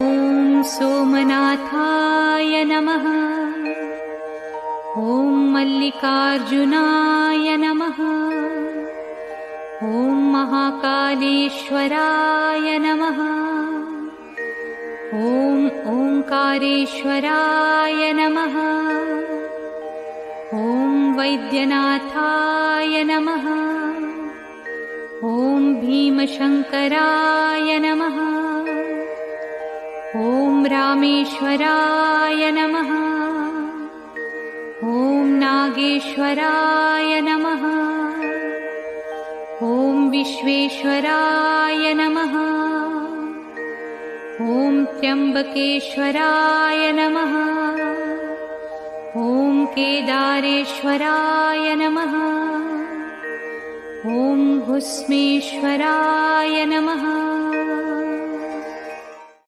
ॐ सोमनाथाय नमः। ॐ मल्लिकार्जुनाय नमः। ॐ महाकालेश्वराय नमः। ॐ ओंकारेश्वराय नमः। ॐ वैद्यनाथाय नमः। ॐ भीमशंकराय नमः। ॐ रामेश्वराय नमः। ॐ नागेश्वराय नमः। ॐ विश्वेश्वराय नमः। ॐ त्र्यंबकेश्वराय नमः। ॐ केदारेश्वराय नमः। ॐ भुस्मेश्वराय नमः।